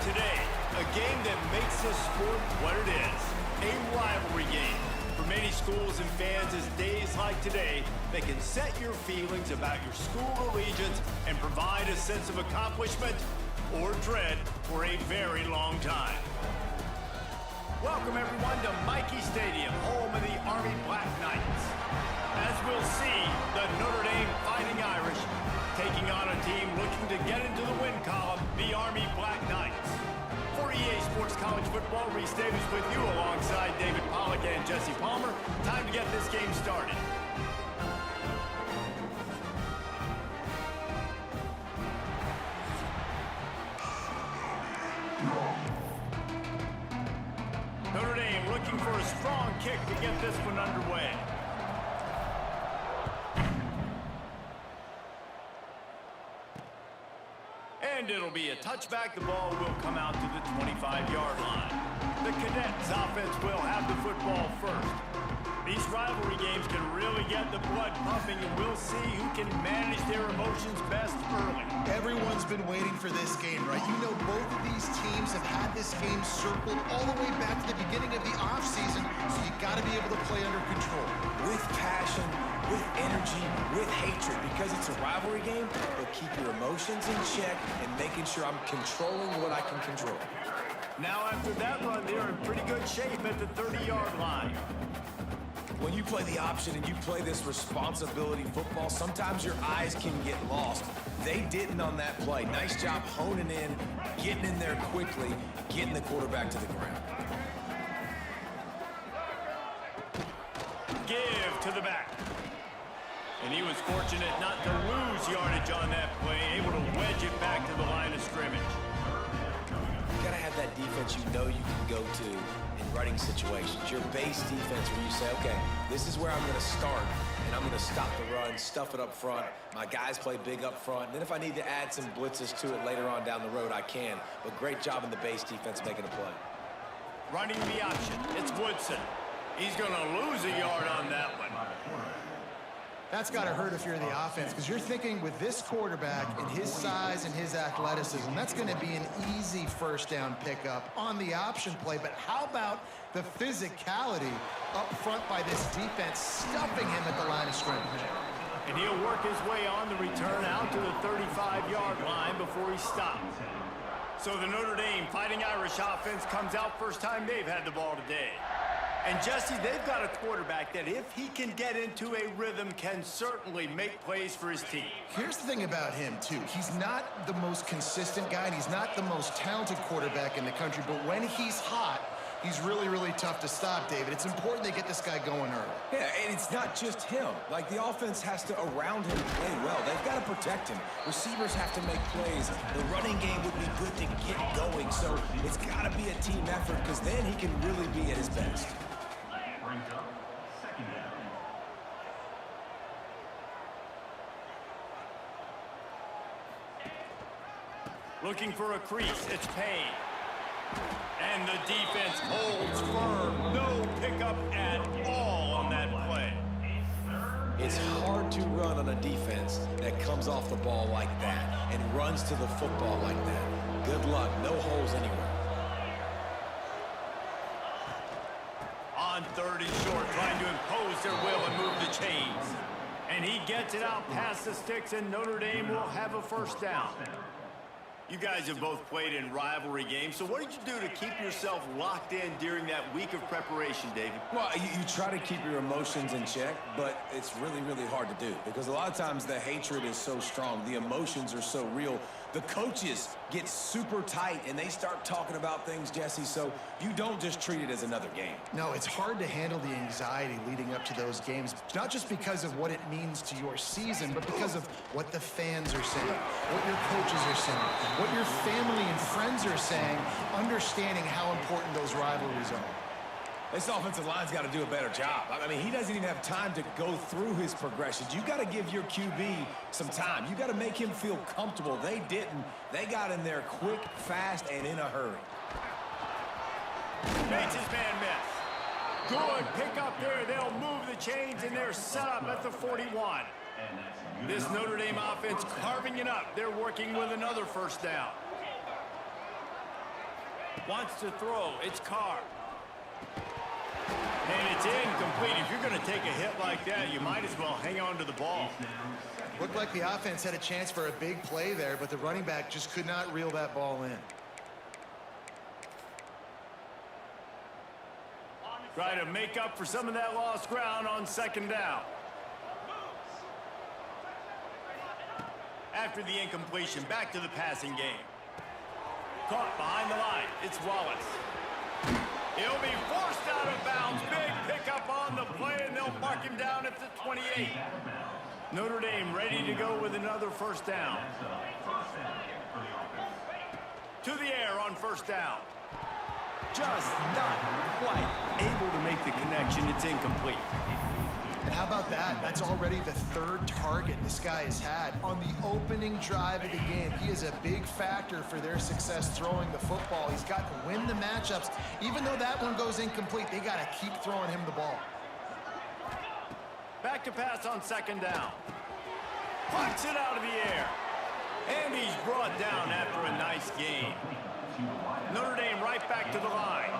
Today, a game that makes this sport what it is, a rivalry game. For many schools and fans, as days like today, they can set your feelings about your school allegiance and provide a sense of accomplishment or dread for a very long time. Welcome everyone to Michie Stadium, home of the Army Black Knights. As we'll see, the Notre Dame Fighting Irish taking on a team looking to get into the win column, the Army Black Knights. For EA Sports College Football, Reese Davis with you alongside David Pollack and Jesse Palmer. Time to get this game started. Notre Dame looking for a strong kick to get this one underway. And it'll be a touchback. The ball will come out to the 25-yard line. The Cadets offense will have the football first. These rivalry games can really get the blood pumping, and we'll see who can manage their emotions best early. Everyone's been waiting for this game, right? You know, both of these teams have had this game circled all the way back to the beginning of the offseason, so you got to be able to play under control. With passion, with energy, with hatred, because it's a rivalry game, but keep your emotions in check and making sure I'm controlling what I can control. Now after that run, they're in pretty good shape at the 30-yard line. When you play the option and you play this responsibility football, sometimes your eyes can get lost. They didn't on that play. Nice job honing in, getting in there quickly, getting the quarterback to the ground. Give to the back. And he was fortunate not to lose yardage on that play, able to wedge it back to the line of scrimmage. You gotta have that defense you know you can go to in running situations. Your base defense where you say, okay, this is where I'm gonna start, and I'm gonna stop the run, stuff it up front. My guys play big up front. And then if I need to add some blitzes to it later on down the road, I can. But great job in the base defense making a play. Running the option, it's Woodson. He's gonna lose a yard on that one. That's got to hurt if you're the offense, because you're thinking with this quarterback and his size and his athleticism, that's going to be an easy first down pickup on the option play. But how about the physicality up front by this defense, stuffing him at the line of scrimmage? And he'll work his way on the return out to the 35-yard line before he stops. So the Notre Dame Fighting Irish offense comes out first time they've had the ball today. And Jesse, they've got a quarterback that if he can get into a rhythm can certainly make plays for his team. Here's the thing about him, too. He's not the most consistent guy, and he's not the most talented quarterback in the country, but when he's hot, he's really, really tough to stop, David. It's important they get this guy going early. Yeah, and it's not just him. Like, the offense has to, around him, play well. They've got to protect him. Receivers have to make plays. The running game would be good to get going, so it's got to be a team effort, because then he can really be at his best. Looking for a crease, it's Payne. And the defense holds firm. No pickup at all on that play. It's hard to run on a defense that comes off the ball like that and runs to the football like that. Good luck, no holes anywhere. On third and short, trying to impose their will and move the chains. And he gets it out past the sticks, and Notre Dame will have a first down. You guys have both played in rivalry games, so what did you do to keep yourself locked in during that week of preparation, David? Well, you try to keep your emotions in check, but it's really, really hard to do because a lot of times the hatred is so strong. The emotions are so real. The coaches get super tight, and they start talking about things, Jesse, so you don't just treat it as another game. No, it's hard to handle the anxiety leading up to those games, not just because of what it means to your season, but because of what the fans are saying, what your coaches are saying, what your family and friends are saying, understanding how important those rivalries are. This offensive line's got to do a better job. I mean, he doesn't even have time to go through his progressions. You got to give your QB some time. You got to make him feel comfortable. They didn't. They got in there quick, fast, and in a hurry. Makes his man miss. Good pick up there. They'll move the chains, and they're set up at the 41. This Notre Dame offense carving it up. They're working with another first down. Wants to throw. It's Carr. And it's incomplete. If you're going to take a hit like that, you might as well hang on to the ball. Looked like the offense had a chance for a big play there, but the running back just could not reel that ball in. Try to make up for some of that lost ground on second down. After the incompletion, back to the passing game. Caught behind the line. It's Wallace. He'll be forced out of bounds. Big pickup on the play, and they'll mark him down at the 28. Notre Dame ready to go with another first down. To the air on first down. Just not quite able to make the connection. It's incomplete. And how about that? That's already the third target this guy has had on the opening drive of the game. He is a big factor for their success throwing the football. He's got to win the matchups. Even though that one goes incomplete, they got to keep throwing him the ball. Back to pass on second down. Plucks it out of the air. And he's brought down after a nice gain. Notre Dame right back to the line.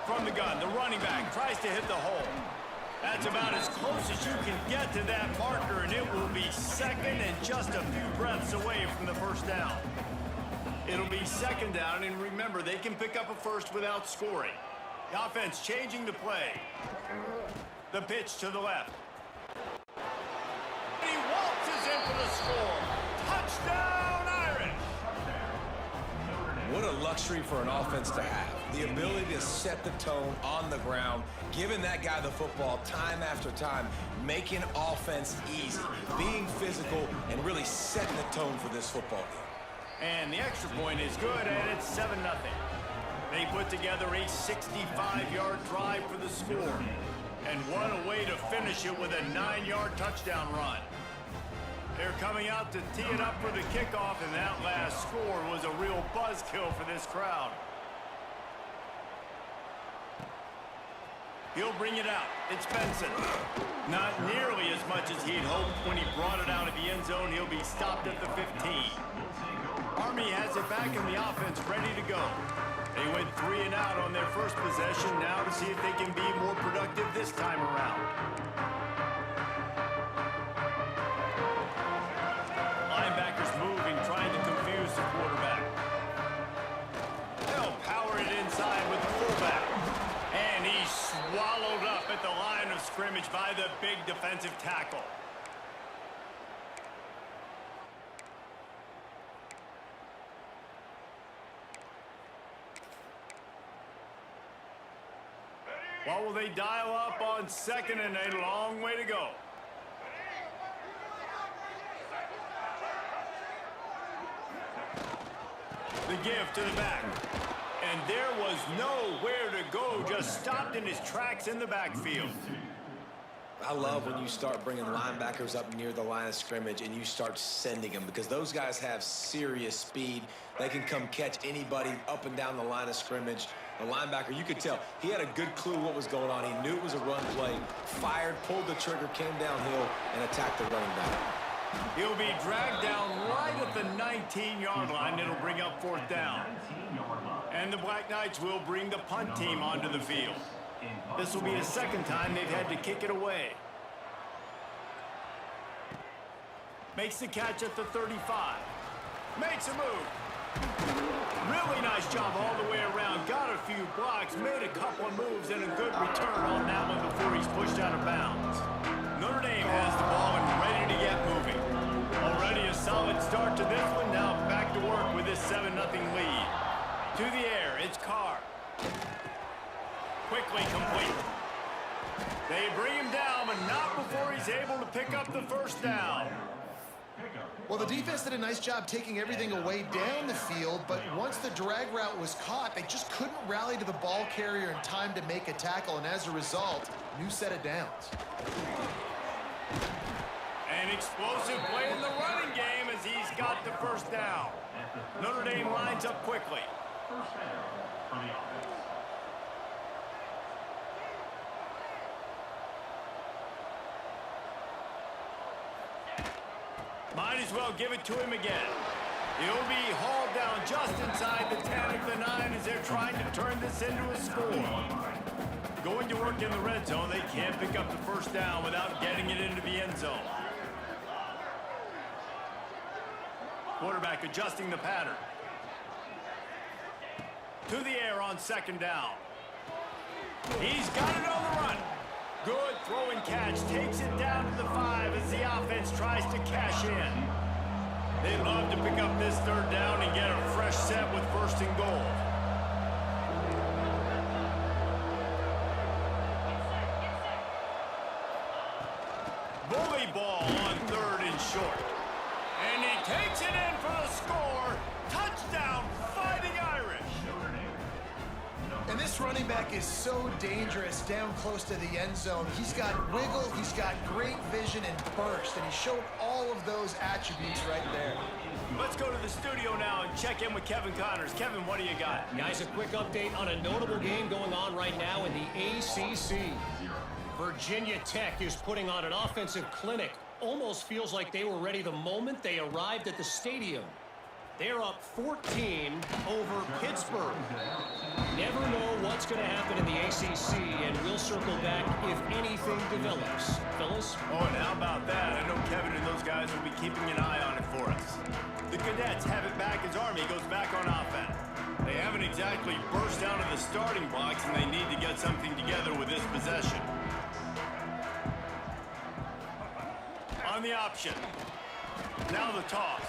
From the gun, the running back tries to hit the hole. That's about as close as you can get to that marker, and it will be second and just a few breaths away from the first down. It'll be second down, and remember, they can pick up a first without scoring. The offense changing the play. The pitch to the left. He waltzes in for the score. Touchdown, Irish! What a luxury for an offense to have. The ability to set the tone on the ground, giving that guy the football time after time, making offense easy, being physical, and really setting the tone for this football game. And the extra point is good, and it's 7-0. They put together a 65-yard drive for the score. And what a way to finish it with a 9-yard touchdown run. They're coming out to tee it up for the kickoff, and that last score was a real buzzkill for this crowd. He'll bring it out. It's Benson. Not nearly as much as he'd hoped when he brought it out of the end zone. He'll be stopped at the 15. Army has it back in the offense, ready to go. They went 3 and out on their first possession, now to see if they can be more productive this time around. Linebackers moving, trying to confuse the quarterback. They'll power it inside with the fullback. And he's swallowed up at the line of scrimmage by the big defensive tackle. What will they dial up on second and a long way to go? The give to the back. And there was nowhere to go, just stopped in his tracks in the backfield. I love when you start bringing linebackers up near the line of scrimmage and you start sending them, because those guys have serious speed. They can come catch anybody up and down the line of scrimmage. The linebacker, you could tell, he had a good clue what was going on. He knew it was a run play, fired, pulled the trigger, came downhill, and attacked the running back. He'll be dragged down right at the 19-yard line. It'll bring up fourth down. And the Black Knights will bring the punt team onto the field. This will be the second time they've had to kick it away. Makes the catch at the 35. Makes a move. Really nice job all the way around. Got a few blocks, made a couple of moves, and a good return on that one before he's pushed out of bounds. Notre Dame has the ball and ready to get moving. Already a solid start to this one. Now back to work with this 7-0 lead. To the air, it's Carr. Quickly complete. They bring him down, but not before he's able to pick up the first down. Well, the defense did a nice job taking everything away down the field, but once the drag route was caught, they just couldn't rally to the ball carrier in time to make a tackle, and as a result, new set of downs. An explosive play in the running game as he's got the first down. Notre Dame lines up quickly. First down for the offense. Might as well give it to him again. He'll be hauled down just inside the 10 of the 9 as they're trying to turn this into a score. Going to work in the red zone, they can't pick up the first down without getting it into the end zone. Quarterback adjusting the pattern. To the air on second down. He's got it on the run. Good throw and catch. Takes it down to the 5 as the offense tries to cash in. They love to pick up this third down and get a fresh set with first and goal. Bully ball on third and short. And he takes it in for the score. Touchdown, Fighting Irish. And this running back is so dangerous down close to the end zone. He's got wiggle, he's got great vision and burst, and he showed all of those attributes right there. Let's go to the studio now and check in with Kevin Connors. Kevin, what do you got? Guys, a quick update on a notable game going on right now in the ACC. Virginia Tech is putting on an offensive clinic. Almost feels like they were ready the moment they arrived at the stadium. They're up 14 over Pittsburgh. Never know what's going to happen in the ACC, and we'll circle back if anything develops. Phyllis? Oh, and how about that? I know Kevin and those guys will be keeping an eye on it for us. The Cadets have it back as Army goes back on offense. They haven't exactly burst out of the starting blocks, and they need to get something together with this possession. On the option. Now the toss.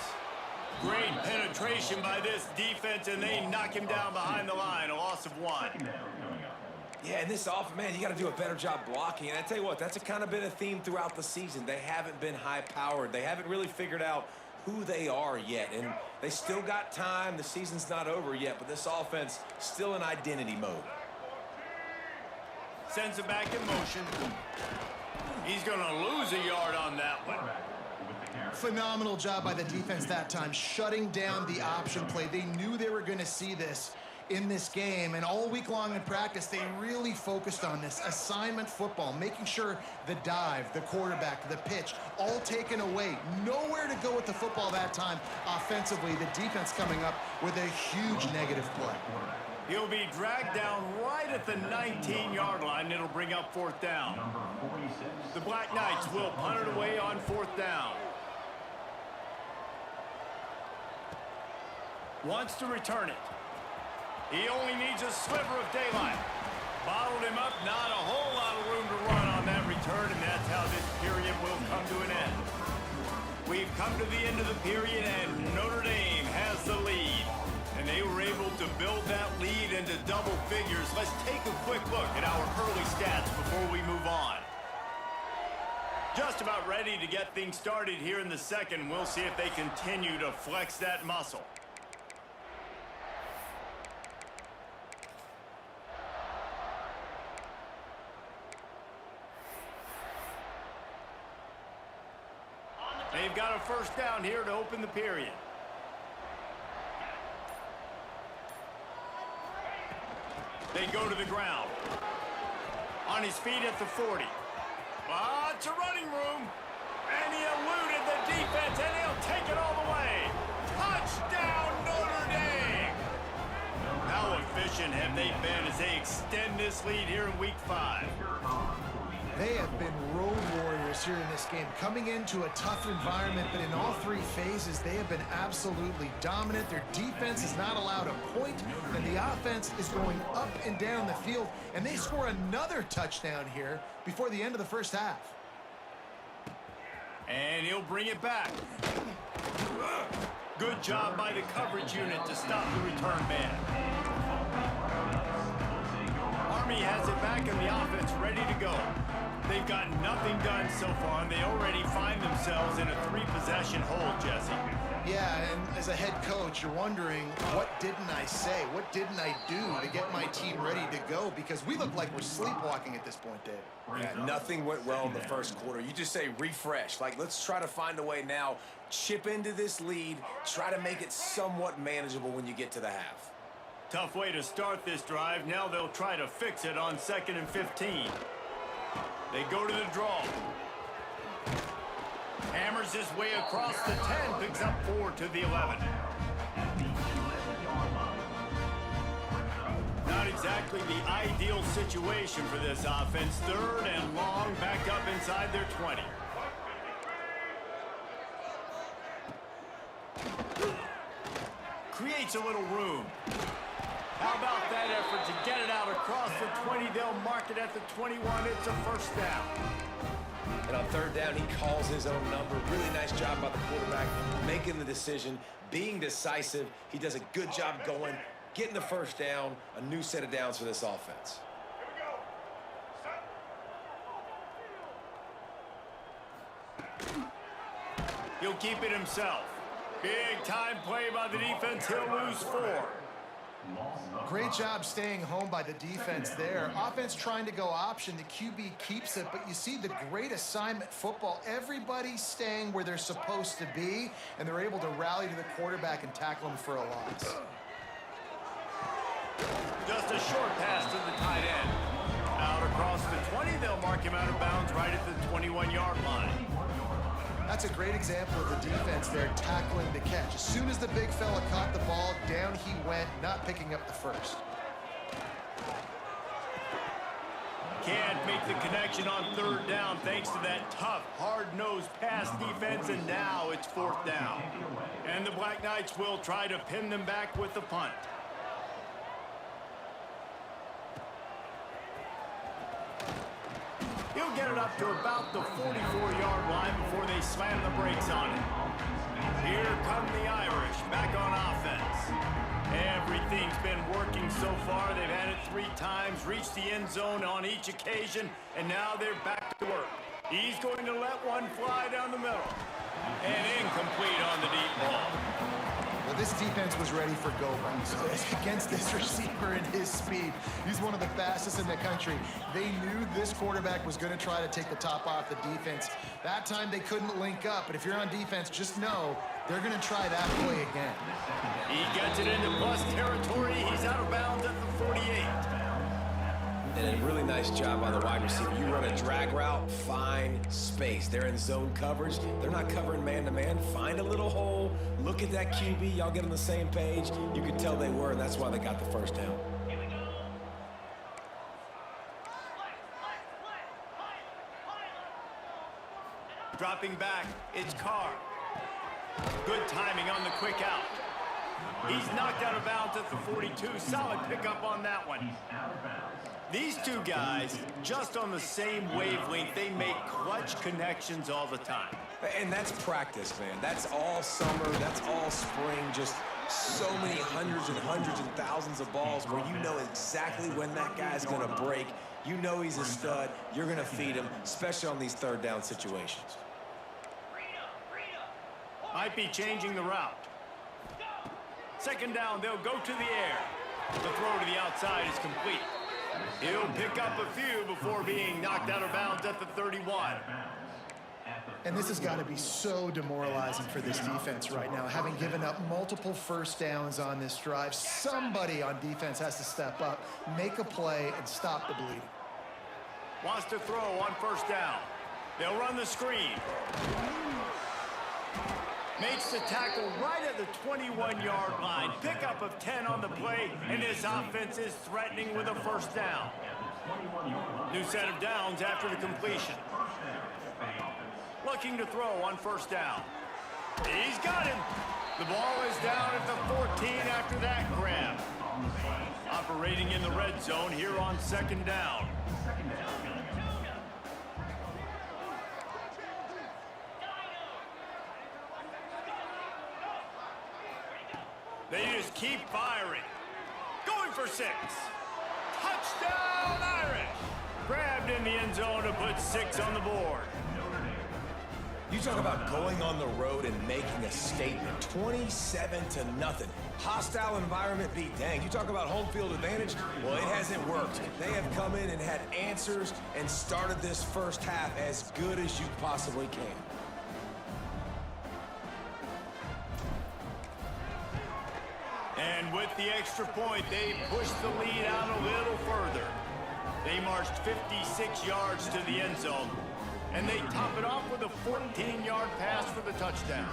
Great penetration by this defense, and they knock him down behind the line. A loss of 1. Yeah, and this offense, man, you got to do a better job blocking. And I tell you what, that's kind of been a theme throughout the season. They haven't been high-powered. They haven't really figured out who they are yet. And they still got time. The season's not over yet, but this offense still in identity mode. Sends it back in motion. He's going to lose a yard on that one. Phenomenal job by the defense that time, shutting down the option play. They knew they were going to see this in this game, and all week long in practice, they really focused on this assignment football, making sure the dive, the quarterback, the pitch, all taken away. Nowhere to go with the football that time offensively. The defense coming up with a huge negative play. He'll be dragged down right at the 19-yard line. It'll bring up fourth down. The Black Knights will punt it away on fourth down. Wants to return it. He only needs a sliver of daylight. Bottled him up, not a whole lot of room to run on that return, and that's how this period will come to an end. We've come to the end of the period, and Notre Dame has the lead. And they were able to build that lead into double figures. Let's take a quick look at our early stats before we move on. Just about ready to get things started here in the second. We'll see if they continue to flex that muscle. They've got a first down here to open the period. They go to the ground. On his feet at the 40. Lots of running room. And he eluded the defense, and he'll take it all the way. Touchdown, Notre Dame! How efficient have they been as they extend this lead here in Week 5? They have been road warriors here in this game, coming into a tough environment, but in all three phases, they have been absolutely dominant. Their defense is not allowed a point, and the offense is going up and down the field, and they score another touchdown here before the end of the first half. And he'll bring it back. Good job by the coverage unit to stop the return man. Army has it back in the offense, ready to go. They've got nothing done so far, and they already find themselves in a 3-possession hole, Jesse. Yeah, and as a head coach, you're wondering, what didn't I say? What didn't I do to get my team ready to go? Because we look like we're sleepwalking at this point, Dave. Yeah, nothing went well in the first quarter. You just say refresh. Like, let's try to find a way now, chip into this lead, try to make it somewhat manageable when you get to the half. Tough way to start this drive. Now they'll try to fix it on 2nd and 15. They go to the draw. Hammers his way across the 10, picks up 4 to the 11. Not exactly the ideal situation for this offense. 3rd and long, back up inside their 20. Creates a little room. How about that effort to get it out across the 20? They'll mark it at the 21. It's a first down. And on 3rd down, he calls his own number. Really nice job by the quarterback, making the decision, being decisive. He does a good job going, getting the first down, a new set of downs for this offense. He'll keep it himself. Big time play by the defense. He'll lose 4. Great job staying home by the defense there. Offense trying to go option. The QB keeps it, but you see the great assignment football. Everybody's staying where they're supposed to be, and they're able to rally to the quarterback and tackle him for a loss. Just a short pass to the tight end. Out across the 20, they'll mark him out of bounds right at the 21-yard line. That's a great example of the defense there tackling the catch. As soon as the big fella caught the ball, down he went, not picking up the first. Can't make the connection on 3rd down thanks to that tough, hard-nosed pass defense, and now it's 4th down. And the Black Knights will try to pin them back with the punt. He'll get it up to about the 44-yard line before they slam the brakes on it. Here come the Irish back on offense. Everything's been working so far. They've had it 3 times, reached the end zone on each occasion, and now they're back to work. He's going to let one fly down the middle. And incomplete on the deep ball. Well, this defense was ready for go-runs against this receiver and his speed. He's one of the fastest in the country. They knew this quarterback was going to try to take the top off the defense. That time they couldn't link up, but if you're on defense, just know they're going to try that play again. He gets it into bust territory. He's out of bounds at the 48. And a really nice job by the wide receiver. You run a drag route, find space. They're in zone coverage. They're not covering man-to-man. Find a little hole. Look at that QB. Y'all get on the same page. You could tell they were, and that's why they got the first down. Dropping back, it's Carr. Good timing on the quick out. He's knocked out of bounds at the 42. Solid pickup on that one. These two guys, just on the same wavelength, they make clutch connections all the time. And that's practice, man. That's all summer. That's all spring. Just so many hundreds and thousands of balls where you know exactly when that guy's going to break. You know he's a stud. You're going to feed him, especially on these 3rd down situations. Might be changing the route. 2nd down, they'll go to the air. The throw to the outside is complete. He'll pick up a few before being knocked out of bounds at the 31. And this has got to be so demoralizing for this defense right now, having given up multiple first downs on this drive. Somebody on defense has to step up, make a play, and stop the bleeding. Wants to throw on 1st down. They'll run the screen. Makes the tackle right at the 21-yard line. Pickup of 10 on the play, and this offense is threatening with a 1st down. New set of downs after the completion. Looking to throw on 1st down. He's got him. The ball is down at the 14 after that grab. Operating in the red zone here on 2nd down. They just keep firing. Going for 6. Touchdown, Irish! Grabbed in the end zone to put 6 on the board. You talk about going on the road and making a statement. 27-0. Hostile environment be dang. You talk about home field advantage. Well, it hasn't worked. They have come in and had answers and started this first half as good as you possibly can. And with the extra point, they pushed the lead out a little further. They marched 56 yards to the end zone. And they top it off with a 14-yard pass for the touchdown.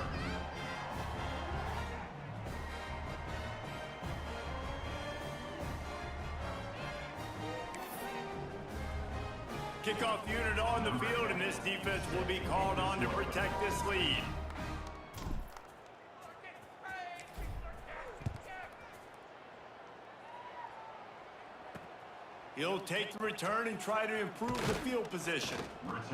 Kickoff unit on the field, and this defense will be called on to protect this lead. He'll take the return and try to improve the field position.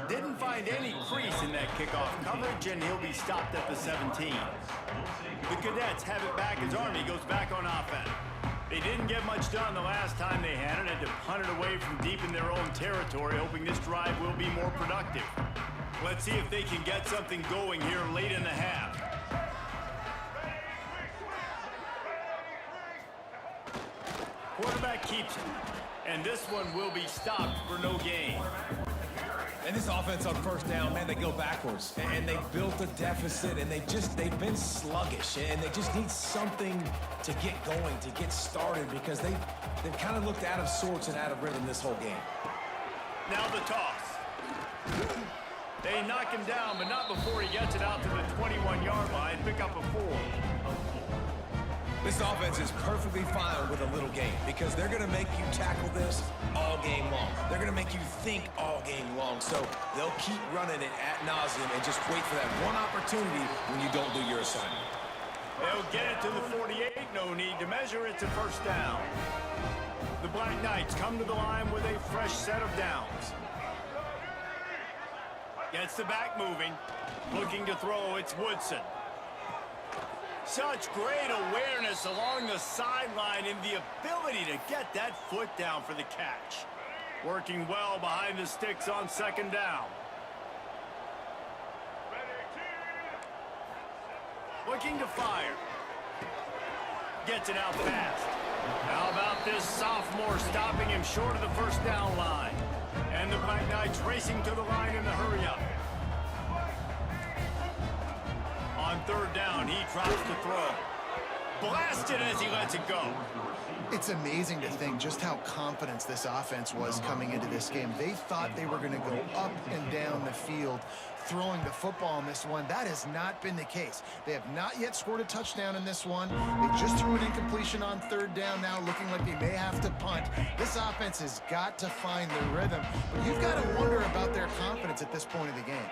Didn't find any crease in that kickoff coverage, and he'll be stopped at the 17. The Cadets have it back as Army goes back on offense. They didn't get much done the last time they had it, had to punt it away from deep in their own territory, hoping this drive will be more productive. Let's see if they can get something going here late in the half. Quarterback keeps it, and this one will be stopped for no gain. And this offense on first down, man, they go backwards. And they built a deficit, and they've been sluggish. And they just need something to get going, to get started, because they've kind of looked out of sorts and out of rhythm this whole game. Now the toss. They knock him down, but not before he gets it out to the 21-yard line, pick up a 4. This offense is perfectly fine with a little game because they're going to make you tackle this all game long. They're going to make you think all game long. So they'll keep running it ad nauseum and just wait for that one opportunity when you don't do your assignment. They'll get it to the 48. No need to measure. It's a first down. The Black Knights come to the line with a fresh set of downs. Gets the back moving. Looking to throw. It's Woodson. Such great awareness along the sideline and the ability to get that foot down for the catch. Working well behind the sticks on second down. Looking to fire. Gets it out fast. How about this sophomore stopping him short of the first down line? And the Black Knights racing to the line in the hurry-up. On third down, he tries to throw. Blasted as he lets it go. It's amazing to think just how confident this offense was coming into this game. They thought they were going to go up and down the field throwing the football in this one. That has not been the case. They have not yet scored a touchdown in this one. They just threw an incompletion on third down now, looking like they may have to punt. This offense has got to find their rhythm, but you've got to wonder about their confidence at this point of the game.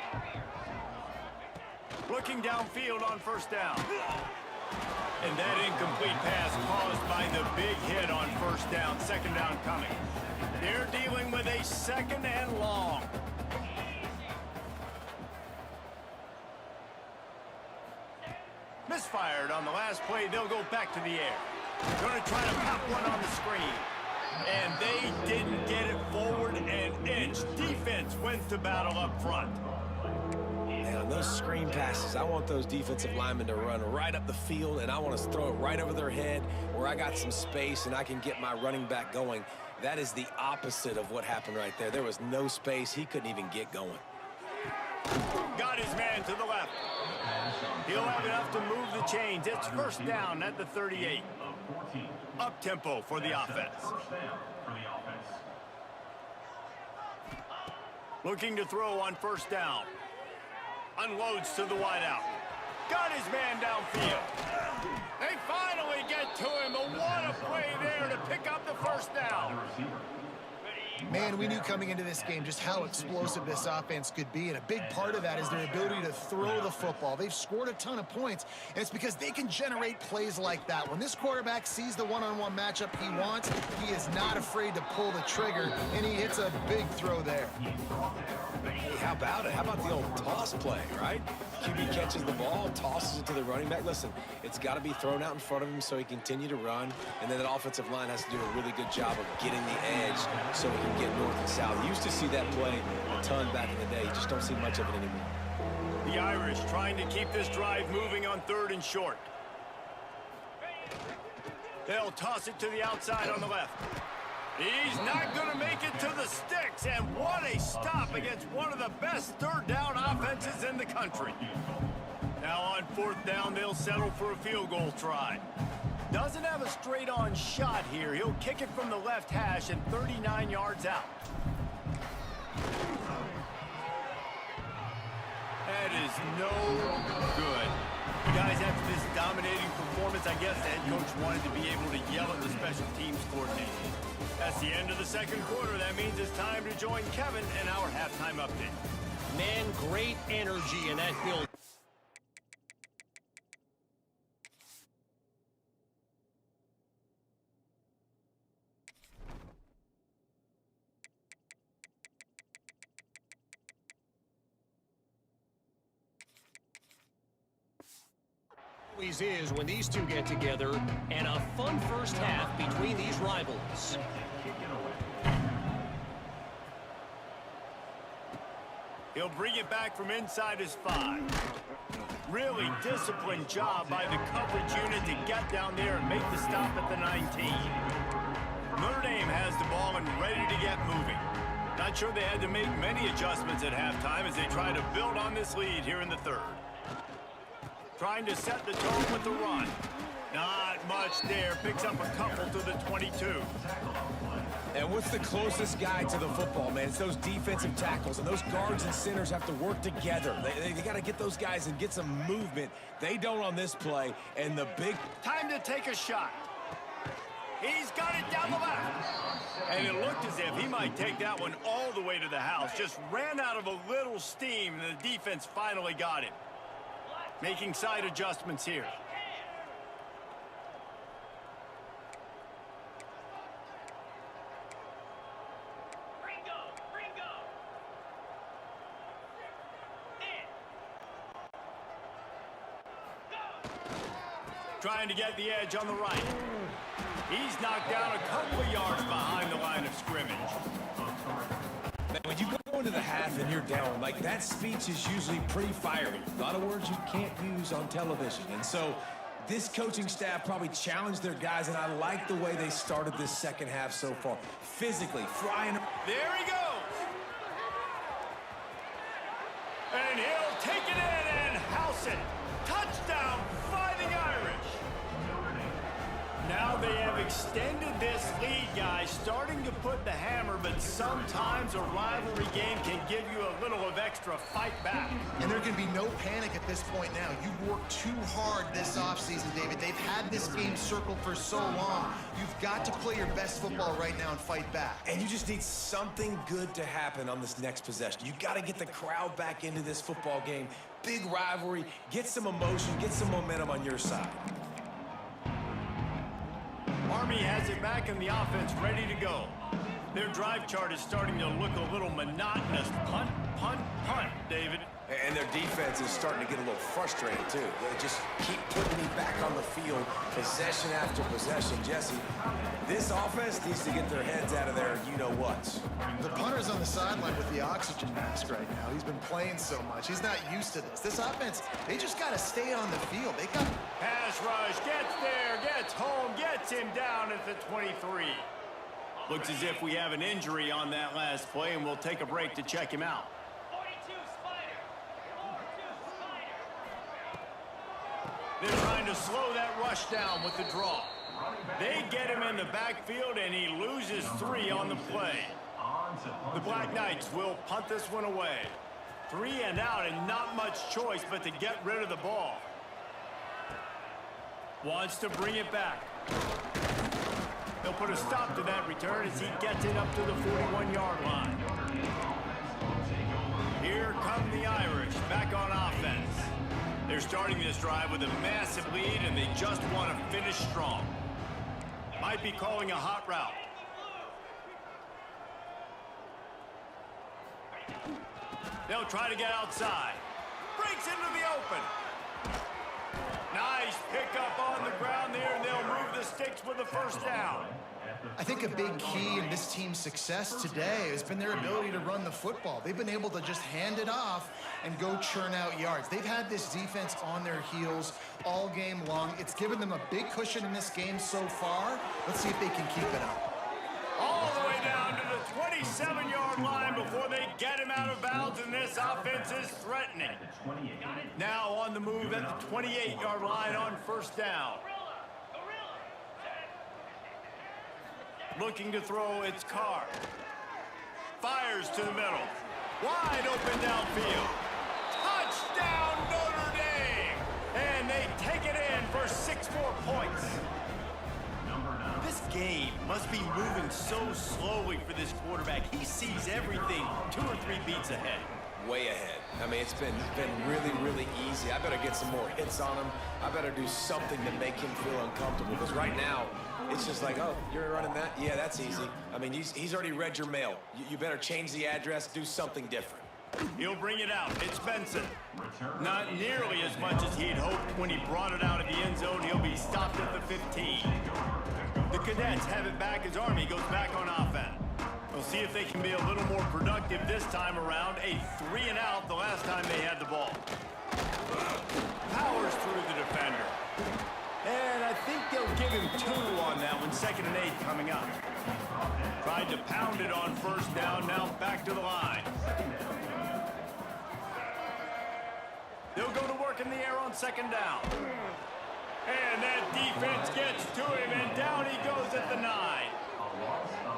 Looking downfield on first down. And that incomplete pass caused by the big hit on first down. Second down coming. They're dealing with a second and long. Misfired on the last play. They'll go back to the air. Going to try to pop one on the screen. And they didn't get it forward an inch. Defense wins the battle up front. And on those screen passes, I want those defensive linemen to run right up the field, and I want to throw it right over their head where I got some space and I can get my running back going. That is the opposite of what happened right there. There was no space. He couldn't even get going. Got his man to the left. He'll have enough to move the chains. It's first down at the 38. Up-tempo for the offense. Looking to throw on first down. Unloads to the wideout. Got his man downfield. They finally get to him, but what a play there to pick up the first down. Man, we knew coming into this game just how explosive this offense could be, and a big part of that is their ability to throw the football. They've scored a ton of points, and it's because they can generate plays like that. When this quarterback sees the one-on-one matchup he wants, he is not afraid to pull the trigger, and he hits a big throw there. Hey, how about it? How about the old toss play, right? QB catches the ball, tosses it to the running back. Listen, it's got to be thrown out in front of him so he can continue to run, and then that offensive line has to do a really good job of getting the edge so he can get north and south. You used to see that play a ton back in the day. You just don't see much of it anymore. The Irish trying to keep this drive moving on third and short. They'll toss it to the outside on the left. He's not going to make it to the sticks, and what a stop against one of the best third down offenses in the country. Now on fourth down, they'll settle for a field goal try. Doesn't have a straight-on shot here. He'll kick it from the left hash and 39 yards out. That is no good. Guys, after this dominating performance, I guess the head coach wanted to be able to yell at the special teams coordinator. That's the end of the second quarter. That means it's time to join Kevin in our halftime update. Man, great energy in that build. Always is when these two get together, and a fun first half between these rivals. He'll bring it back from inside his 5. Really disciplined job by the coverage unit to get down there and make the stop at the 19. Notre Dame has the ball and ready to get moving. Not sure they had to make many adjustments at halftime as they try to build on this lead here in the third. Trying to set the tone with the run. Not much there. Picks up a couple to the 22. And what's the closest guy to the football, man? It's those defensive tackles, and those guards and centers have to work together. They got to get those guys and get some movement. They don't on this play, and the big... Time to take a shot. He's got it down the left. And it looked as if he might take that one all the way to the house. Just ran out of a little steam, and the defense finally got him. Making side adjustments here. Trying to get the edge on the right. He's knocked down a couple of yards behind the line of scrimmage. Man, when you go into the half and you're down, like that speech is usually pretty fiery. A lot of words you can't use on television. And so this coaching staff probably challenged their guys, and I like the way they started this second half so far. Physically, flying. There he goes. And he'll take it in and house it. Touchdown, Fighting Irish. Now they have extended this lead, guys, starting to put the hammer, but sometimes a rivalry game can give you a little of extra fight back. And there can be no panic at this point now. You've worked too hard this offseason, David. They've had this game circled for so long. You've got to play your best football right now and fight back. And you just need something good to happen on this next possession. You got to get the crowd back into this football game. Big rivalry, get some emotion, get some momentum on your side. Army has it back in the offense, ready to go. Their drive chart is starting to look a little monotonous. Punt, punt, punt, David. And their defense is starting to get a little frustrated, too. They just keep putting me back on the field, possession after possession. Jesse, this offense needs to get their heads out of their you-know-whats. The punter's on the sideline with the oxygen mask right now. He's been playing so much. He's not used to this. This offense, they just got to stay on the field. They got... Pass rush, gets there, gets home, gets him down at the 23. Looks as if we have an injury on that last play, and we'll take a break to check him out. They're trying to slow that rush down with the draw. They get him in the backfield, and he loses 3 on the play. The Black Knights will punt this one away. 3 and out, and not much choice but to get rid of the ball. Wants to bring it back. They'll put a stop to that return as he gets it up to the 41-yard line. Here come the Irish back on offense. They're starting this drive with a massive lead, and they just want to finish strong. Might be calling a hot route. They'll try to get outside. Breaks into the open. Nice pickup on the ground there, and they'll move the sticks with a first down. I think a big key in this team's success today has been their ability to run the football. They've been able to just hand it off and go churn out yards. They've had this defense on their heels all game long. It's given them a big cushion in this game so far. Let's see if they can keep it up. All the way down to the 27-yard line before they get him out of bounds, and this offense is threatening. Now on the move at the 28-yard line on first down. Looking to throw, it's Carr. Fires to the middle. Wide open downfield. Touchdown, Notre Dame! And they take it in for 6 more points. This game must be moving so slowly for this quarterback. He sees everything 2 or 3 beats ahead. Way ahead. I mean, it's been really, really easy. I better get some more hits on him. I better do something to make him feel uncomfortable. Because right now, it's just like, oh, you're running that? Yeah, that's easy. I mean, he's already read your mail. You better change the address, do something different. He'll bring it out. It's Benson. Not nearly as much as he'd hoped when he brought it out of the end zone. He'll be stopped at the 15. The Cadets have it back as Army goes back on offense. We'll see if they can be a little more productive this time around. A 3-and-out the last time they had the ball. Powers through the defender. And I think they'll give him 2 on that one. 2nd and 8 coming up. Tried to pound it on 1st down. Now back to the line. They'll go to work in the air on 2nd down. And that defense gets to him, and down he goes at the 9.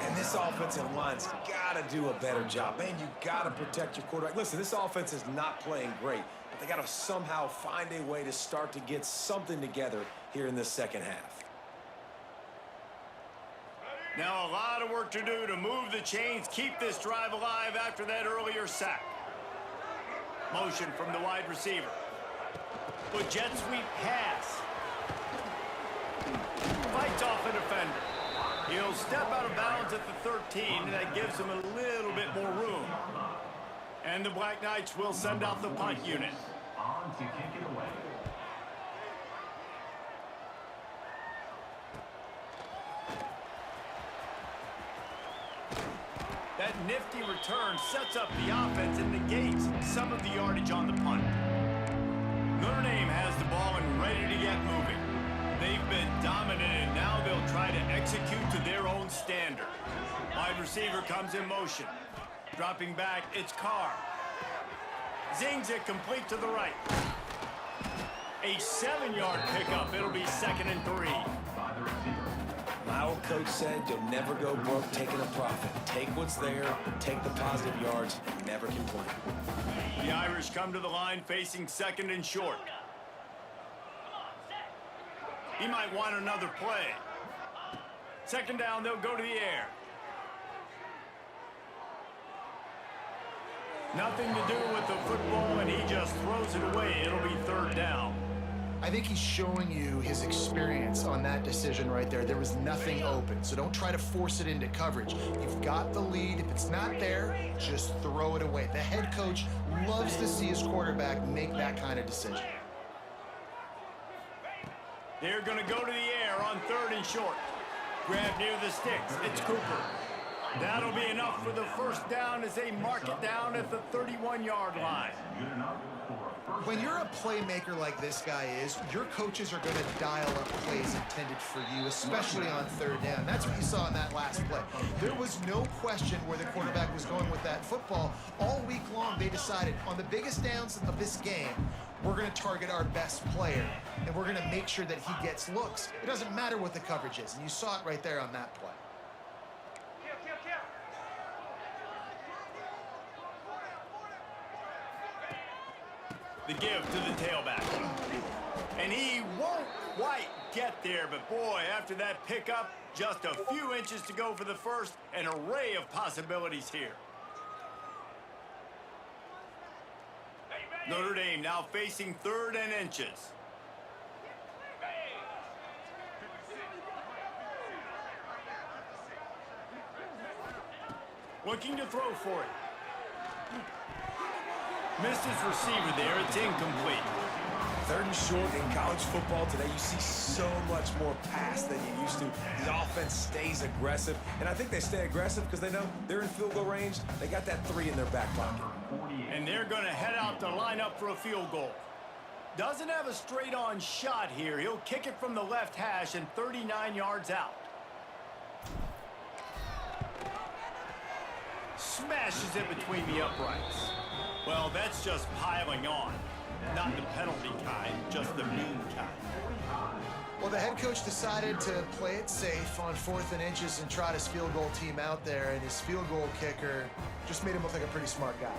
And this offensive line's got to do a better job. Man, you got to protect your quarterback. Listen, this offense is not playing great, but they got to somehow find a way to start to get something together here in the 2nd half. Now a lot of work to do to move the chains, keep this drive alive after that earlier sack. Motion from the wide receiver. But jet sweep pass. Fights off a defender. He'll step out of bounds at the 13, and that gives him a little bit more room. And the Black Knights will send out the punt unit. On to kick it away. That nifty return sets up the offense and negates some of the yardage on the punt. Notre Dame has the ball and ready to get moving. They've been dominant, and now they'll try to execute to their own standard. Wide receiver comes in motion. Dropping back, it's Carr. Zings it complete to the right. A 7-yard pickup. It'll be 2nd and 3. My old coach said you'll never go broke taking a profit. Take what's there, take the positive yards, and never complain. The Irish come to the line facing 2nd and short. He might want another play. 2nd down, they'll go to the air. Nothing to do with the football, and he just throws it away. It'll be 3rd down. I think he's showing you his experience on that decision right there. There was nothing open, so don't try to force it into coverage. You've got the lead. If it's not there, just throw it away. The head coach loves to see his quarterback make that kind of decision. They're going to go to the air on 3rd and short. Grab near the sticks. It's Cooper. That'll be enough for the 1st down as they mark it down at the 31-yard line. When you're a playmaker like this guy is, your coaches are going to dial up plays intended for you, especially on 3rd down. That's what you saw in that last play. There was no question where the quarterback was going with that football. All week long, they decided on the biggest downs of this game, we're going to target our best player, and we're going to make sure that he gets looks. It doesn't matter what the coverage is, and you saw it right there on that play. The give to the tailback. And he won't quite get there, but boy, after that pickup, just a few inches to go for the 1st, an array of possibilities here. Notre Dame now facing 3rd and inches. Looking to throw for it. Missed his receiver there. It's incomplete. 3rd and short in college football today, you see so much more pass than you used to. The offense stays aggressive, and I think they stay aggressive because they know they're in field goal range. They got that 3 in their back pocket. And they're going to head out to line up for a field goal. Doesn't have a straight-on shot here. He'll kick it from the left hash and 39 yards out. Smashes it between the uprights. Well, that's just piling on. Not the penalty kind, just the mean kind. Well, the head coach decided to play it safe on 4th and inches and trot his field goal team out there, and his field goal kicker just made him look like a pretty smart guy.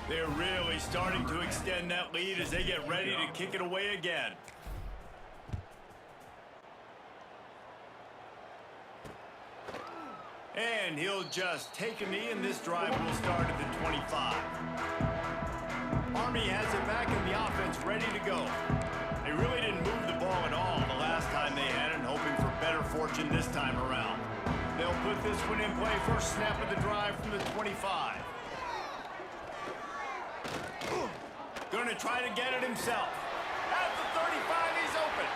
They're really starting to extend that lead as they get ready to kick it away again. And he'll just take a knee, and this drive will start at the 25. Army has it back in the offense, ready to go. They really didn't move the ball at all the last time they had it, hoping for better fortune this time around. They'll put this one in play. First snap of the drive from the 25. Gonna try to get it himself. At the 35, he's open.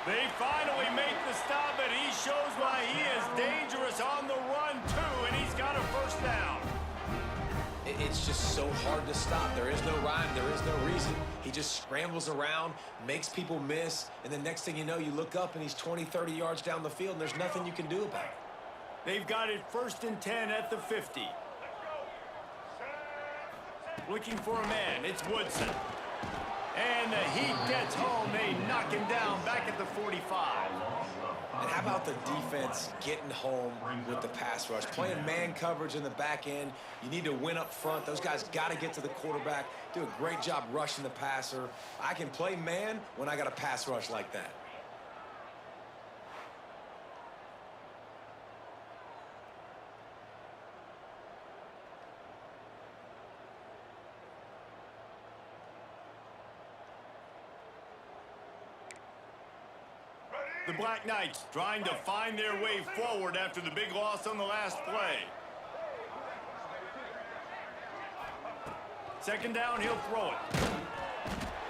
They finally make the stop, and he shows why he is dangerous on the run, too, and he's got a first down. It's just so hard to stop. There is no rhyme. There is no reason. He just scrambles around, makes people miss, and the next thing you know, you look up, and he's 20, 30 yards down the field, and there's nothing you can do about it. They've got it 1st and 10 at the 50. Looking for a man. It's Woodson. And the Heat gets home. They knock him down back at the 45. And how about the defense getting home with the pass rush? Playing man coverage in the back end. You need to win up front. Those guys got to get to the quarterback. Do a great job rushing the passer. I can play man when I got a pass rush like that. The Black Knights trying to find their way forward after the big loss on the last play. Second down, he'll throw it.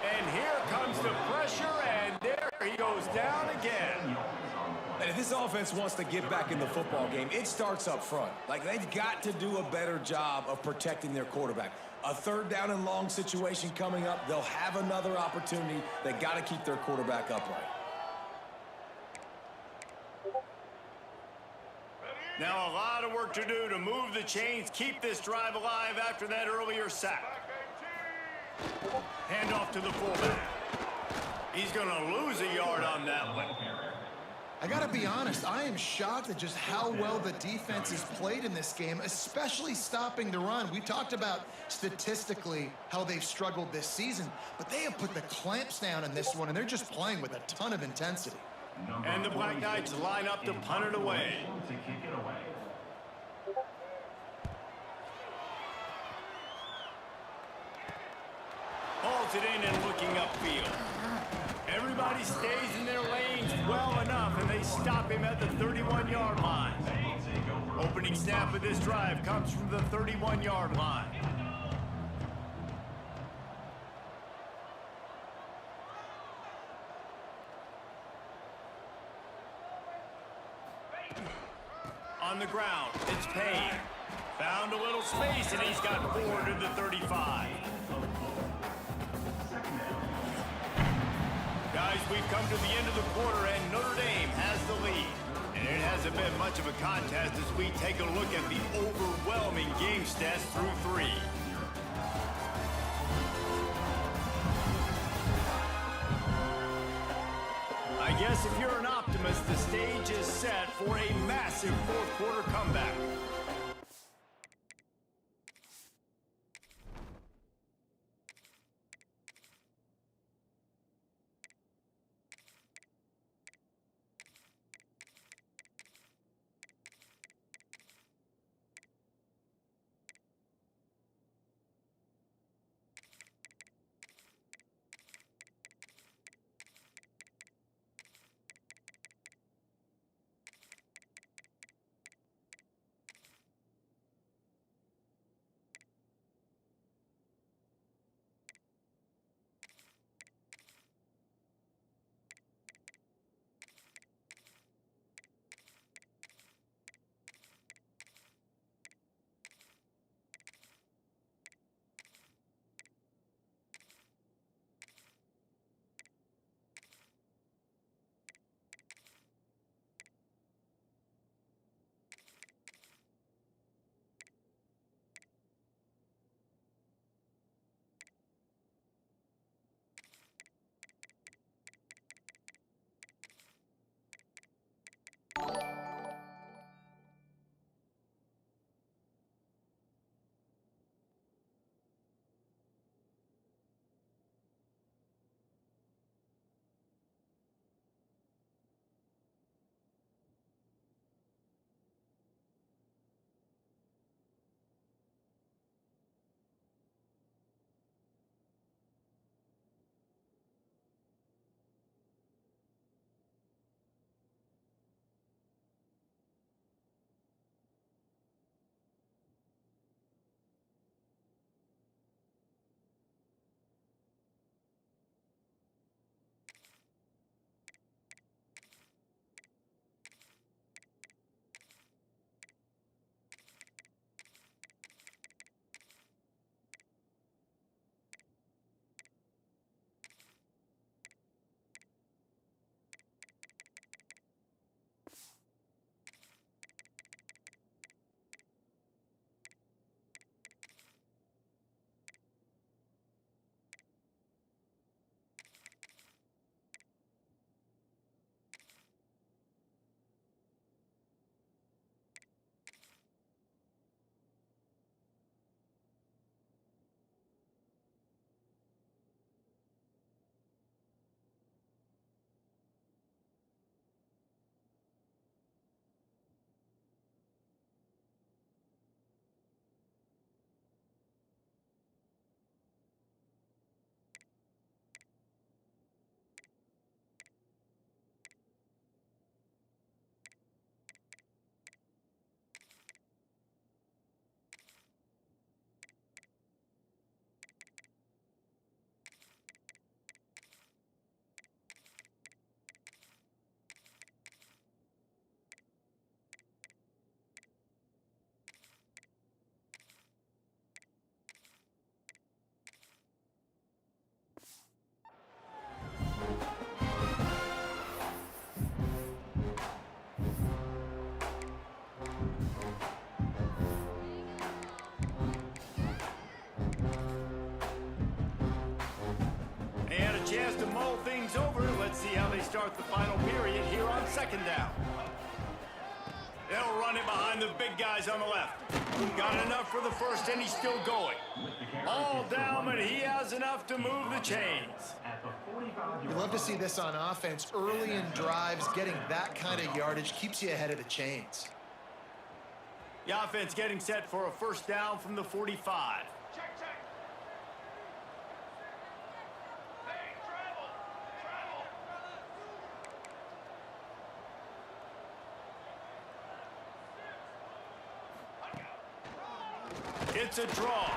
And here comes the pressure, and there he goes down again. And if this offense wants to get back in the football game, it starts up front. Like, they've got to do a better job of protecting their quarterback. A 3rd down and long situation coming up. They'll have another opportunity. They got to keep their quarterback upright. Now a lot of work to do to move the chains, keep this drive alive after that earlier sack. Hand off to the fullback. He's going to lose a yard on that one. I got to be honest, I am shocked at just how well the defense has played in this game, especially stopping the run. We talked about statistically how they've struggled this season, but they have put the clamps down in this one, and they're just playing with a ton of intensity. And the Black Knights line up to punt it away. Hauls it in and looking upfield. Everybody stays in their lanes well enough, and they stop him at the 31-yard line. Opening snap of this drive comes from the 31-yard line. On the ground, it's Payne. Found a little space, and he's got 4 to the 35. Guys, we've come to the end of the quarter, and Notre Dame has the lead. And it hasn't been much of a contest as we take a look at the overwhelming game stats through 3. I guess if you're an optimist, the stage is set for a massive fourth-quarter comeback. start the final period here on second down. They'll run it behind the big guys on the left. Got enough for the first, and he's still going. All down, but he has enough to move the chains. You love to see this on offense. Early in drives, getting that kind of yardage keeps you ahead of the chains. The offense getting set for a first down from the 45. It's a draw.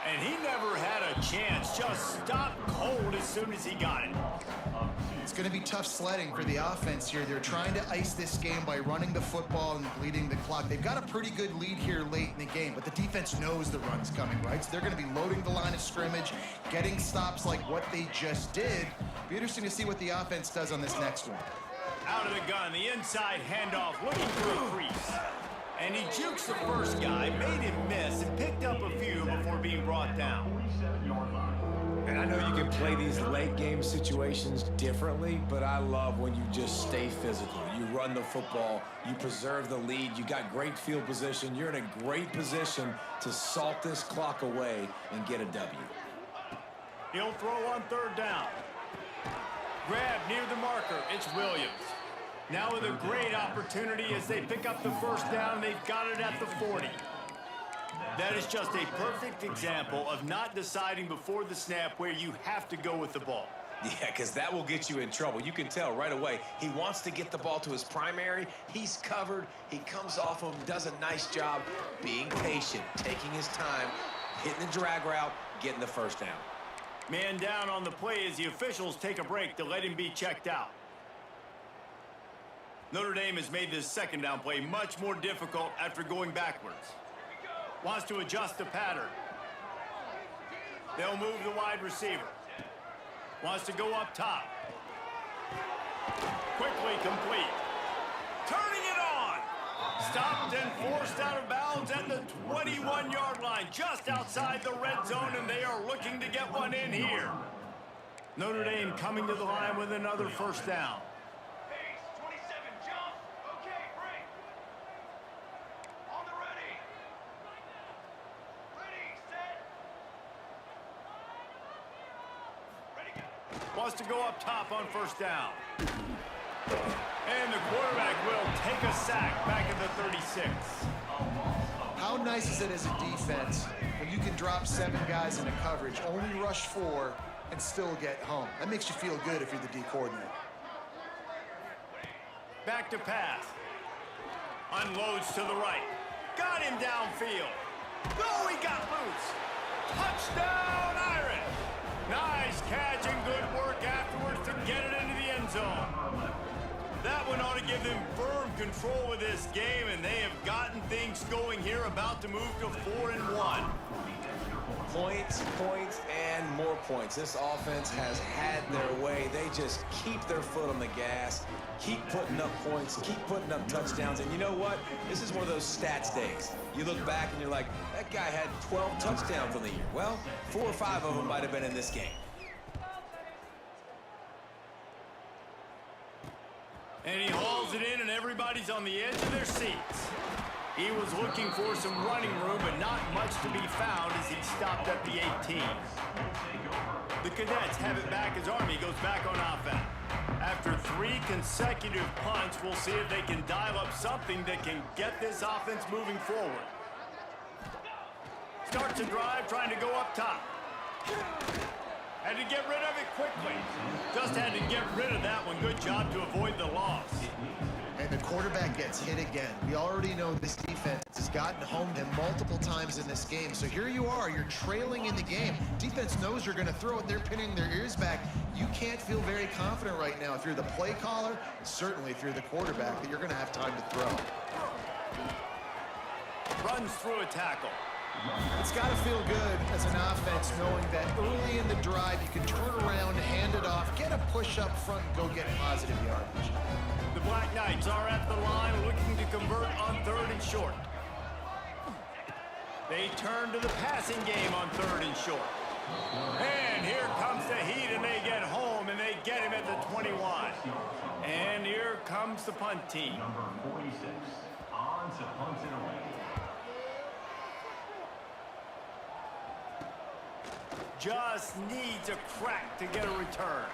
And he never had a chance. Just stopped cold as soon as he got it. It's going to be tough sledding for the offense here. They're trying to ice this game by running the football and bleeding the clock. They've got a pretty good lead here late in the game, but the defense knows the run's coming, right? So they're going to be loading the line of scrimmage, getting stops like what they just did. Be interesting to see what the offense does on this next one. Out of the gun, the inside handoff, looking for a crease. And he jukes the first guy, made him miss, and picked up a few before being brought down. And I know you can play these late game situations differently, but I love when you just stay physical. You run the football, you preserve the lead, you got great field position, you're in a great position to salt this clock away and get a W. He'll throw on third down. Grab near the marker, it's Williams. Now with a great opportunity as they pick up the first down, they've got it at the 40. That is just a perfect example of not deciding before the snap where you have to go with the ball. Yeah, because that will get you in trouble. You can tell right away he wants to get the ball to his primary. He's covered. He comes off him, does a nice job being patient, taking his time, hitting the drag route, getting the first down. Man down on the play as the officials take a break to let him be checked out. Notre Dame has made this second down play much more difficult after going backwards. Wants to adjust the pattern. They'll move the wide receiver. Wants to go up top. Quickly complete. Turning it on. Stopped and forced out of bounds at the 21-yard line, just outside the red zone, and they are looking to get one in here. Notre Dame coming to the line with another first down. Wants to go up top on first down. And the quarterback will take a sack back at the 36. How nice is it as a defense when you can drop 7 guys into coverage, only rush 4, and still get home? That makes you feel good if you're the D coordinator. Back to pass. Unloads to the right. Got him downfield. Oh, he got loose. Touchdown, Irish. Nice catch and good work afterwards to get it into the end zone. That one ought to give them firm control of this game, and they have gotten things going here, about to move to 4-1. Points, points, and more points. This offense has had their way. They just keep their foot on the gas, keep putting up points, keep putting up touchdowns. And you know what? This is one of those stats days. You look back and you're like, that guy had 12 touchdowns on the year. Well, 4 or 5 of them might have been in this game. And he hauls it in, and everybody's on the edge of their seats. He was looking for some running room, but not much to be found as he stopped at the 18. The Cadets have it back as Army goes back on offense. After 3 consecutive punts, we'll see if they can dial up something that can get this offense moving forward. Starts a drive, trying to go up top. Had to get rid of it quickly. Just had to get rid of that one. Good job to avoid the loss. And the quarterback gets hit again. We already know this defense has gotten home to him multiple times in this game. So here you are, you're trailing in the game. Defense knows you're going to throw it. They're pinning their ears back. You can't feel very confident right now if you're the play caller, certainly if you're the quarterback, that you're going to have time to throw. Runs through a tackle. It's got to feel good as an offense knowing that early in the drive you can turn around, hand it off, get a push up front, and go get positive yardage. The Black Knights are at the line looking to convert on 3rd and short. They turn to the passing game on 3rd and short. And here comes the heat, and they get home, and they get him at the 21. And here comes the punt team. Number 46, on to punt it away. Just needs a crack to get a return.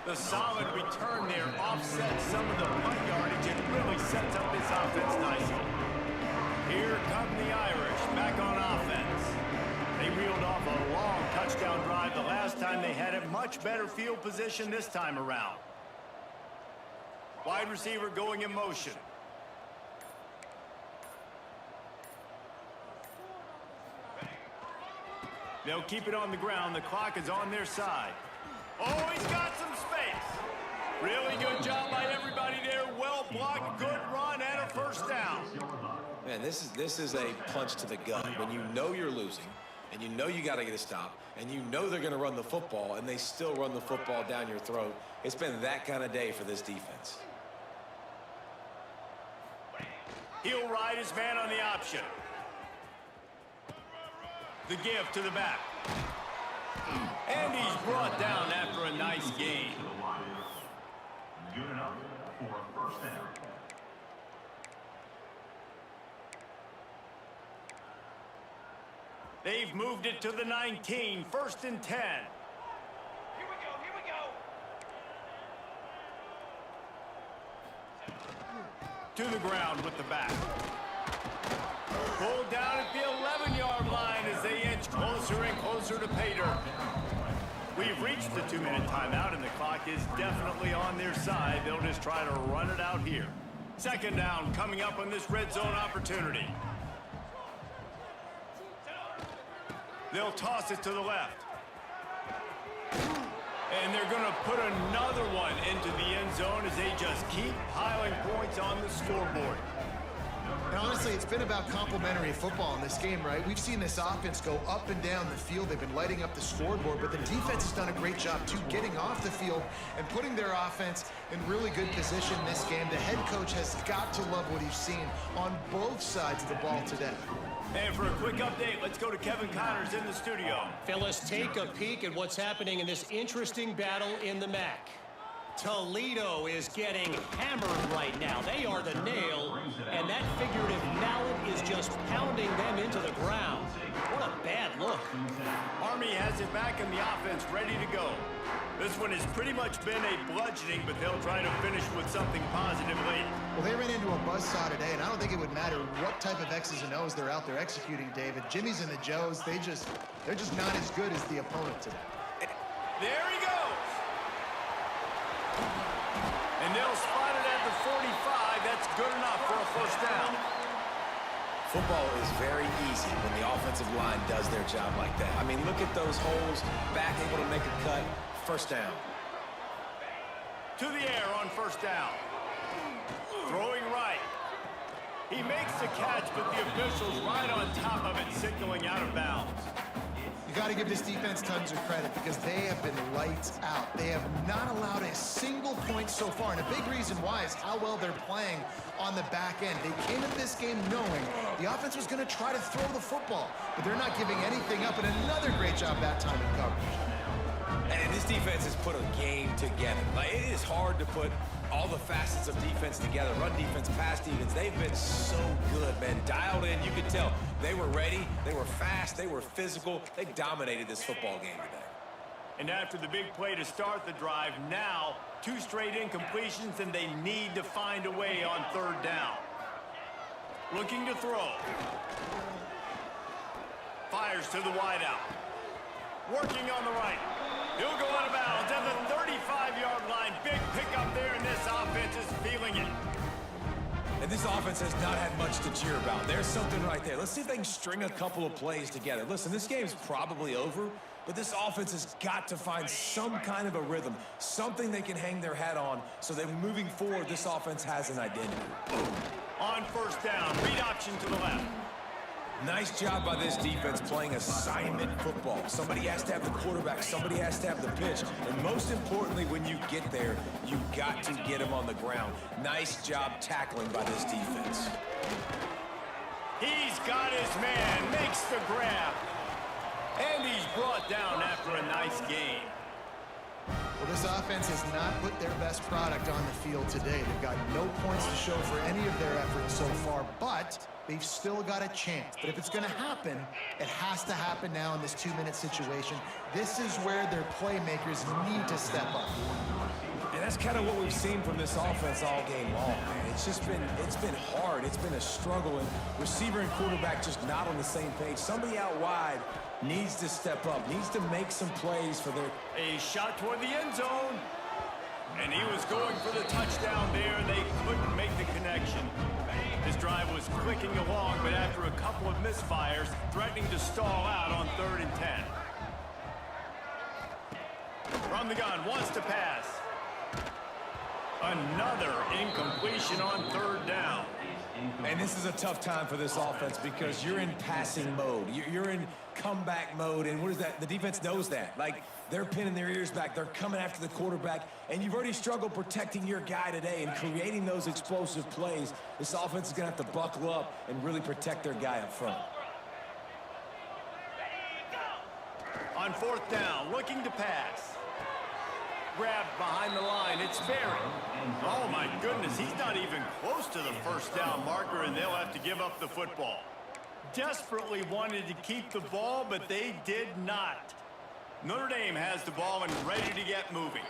The solid return there offsets some of the punt yardage and really sets up this offense nicely. Here come the Irish back on offense. They reeled off a long touchdown drive the last time they had a much better field position this time around. Wide receiver going in motion. They'll keep it on the ground. The clock is on their side. Oh, he's got some space. Really good job by everybody there. Well blocked, good run, and a first down. Man, this is a punch to the gut. When you know you're losing, and you know you got to get a stop, and you know they're going to run the football, and they still run the football down your throat. It's been that kind of day for this defense. He'll ride his man on the option. The give to the back. And he's brought down after a nice gain. Good enough for a first down. They've moved it to the 19, 1st and 10. Here we go. To the ground with the back. Pulled down at the 11-yard line as they inch closer and closer to pay dirt. We've reached the 2-minute timeout, and the clock is definitely on their side. They'll just try to run it out here. 2nd down coming up on this red zone opportunity. They'll toss it to the left. And they're going to put another one into the end zone as they just keep piling points on the scoreboard. And honestly, it's been about complementary football in this game, right? We've seen this offense go up and down the field. They've been lighting up the scoreboard, but the defense has done a great job, too, getting off the field and putting their offense in really good position in this game. The head coach has got to love what he's seen on both sides of the ball today. And for a quick update, let's go to Kevin Connors in the studio. Phyllis, take a peek at what's happening in this interesting battle in the MAC. Toledo is getting hammered right now. They are the nail, and that figurative mallet is just pounding them into the ground. What a bad look. Army has it back in the offense, ready to go. This one has pretty much been a bludgeoning, but they'll try to finish with something positive late. Well, they ran into a buzzsaw today, and I don't think it would matter what type of X's and O's they're out there executing, David. Jimmy's and the Joes, they're just not as good as the opponent today. There he goes. And they'll spot it at the 45. That's good enough for a first down. Football is very easy when the offensive line does their job like that. I mean, look at those holes, back able to make a cut, first down. To the air on first down. Throwing right. He makes the catch, but the official's right on top of it, signaling out of bounds. You got to give this defense tons of credit because they have been lights out. They have not allowed a single point so far, and a big reason why is how well they're playing on the back end. They came into this game knowing the offense was going to try to throw the football, but they're not giving anything up, and another great job that time in coverage. And this defense has put a game together. Like, it is hard to put all the facets of defense together. Run defense, pass defense. They've been so good, man. Dialed in. You could tell they were ready. They were fast. They were physical. They dominated this football game today. And after the big play to start the drive, now 2 straight incompletions, and they need to find a way on 3rd down. Looking to throw. Fires to the wideout. Working on the right. He'll go out of bounds at the 35-yard line. Big pickup there, and this offense is feeling it. And this offense has not had much to cheer about. There's something right there. Let's see if they can string a couple of plays together. Listen, this game's probably over, but this offense has got to find some kind of a rhythm, something they can hang their hat on so that moving forward, this offense has an identity. On first down, read option to the left. Nice job by this defense playing assignment football. Somebody has to have the quarterback. Somebody has to have the pitch. And most importantly, when you get there, you got to get him on the ground. Nice job tackling by this defense. He's got his man, makes the grab. And he's brought down after a nice game. Well, this offense has not put their best product on the field today. They've got no points to show for any of their efforts so far, but they've still got a chance. But if it's going to happen, it has to happen now in this 2-minute situation. This is where their playmakers need to step up. And that's kind of what we've seen from this offense all game long, man. It's been hard. It's been a struggle, and receiver and quarterback just not on the same page. Somebody out wide needs to step up, needs to make some plays for their... A shot toward the end zone. And he was going for the touchdown there, and they couldn't make the connection. His drive was clicking along, but after a couple of misfires, threatening to stall out on 3rd and 10. From the gun, wants to pass. Another incompletion on 3rd down. And this is a tough time for this offense because you're in passing mode. You're in comeback mode, and what is that? The defense knows that. Like, they're pinning their ears back. They're coming after the quarterback, and you've already struggled protecting your guy today and creating those explosive plays. This offense is going to have to buckle up and really protect their guy up front. On 4th down, looking to pass. Grabbed behind the line, it's Barry. Oh my goodness, he's not even close to the 1st down marker, and they'll have to give up the football. Desperately wanted to keep the ball, but they did not. Notre Dame has the ball and ready to get moving.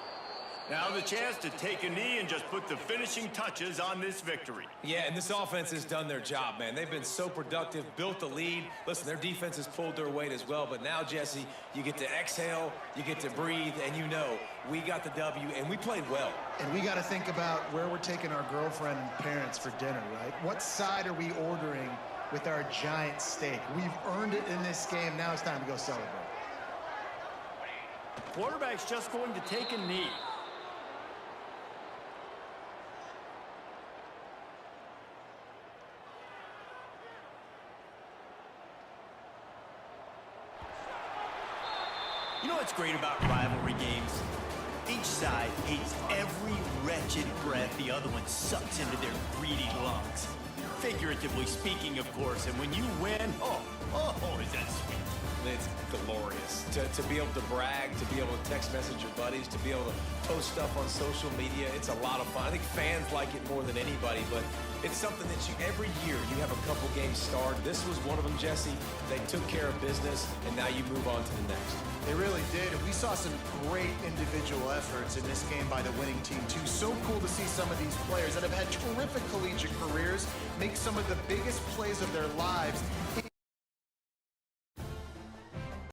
Now the chance to take a knee and just put the finishing touches on this victory. Yeah, and this offense has done their job, man. They've been so productive, built the lead. Listen, their defense has pulled their weight as well, but now, Jesse, you get to exhale, you get to breathe, and you know we got the W, and we played well. And we got to think about where we're taking our girlfriend and parents for dinner, right? What side are we ordering with our giant steak? We've earned it in this game. Now it's time to go celebrate. Quarterback's just going to take a knee. You know what's great about rivalry games? Each side hates every wretched breath the other one sucks into their greedy lungs. Figuratively speaking, of course, and when you win, oh, is that sweet. It's glorious to be able to brag, to be able to text message your buddies, to be able to post stuff on social media. It's a lot of fun. I think fans like it more than anybody, but it's something that every year you have a couple games starred. This was one of them, Jesse. They took care of business, and now you move on to the next. They really did. We saw some great individual efforts in this game by the winning team, too. So cool to see some of these players that have had terrific collegiate careers make some of the biggest plays of their lives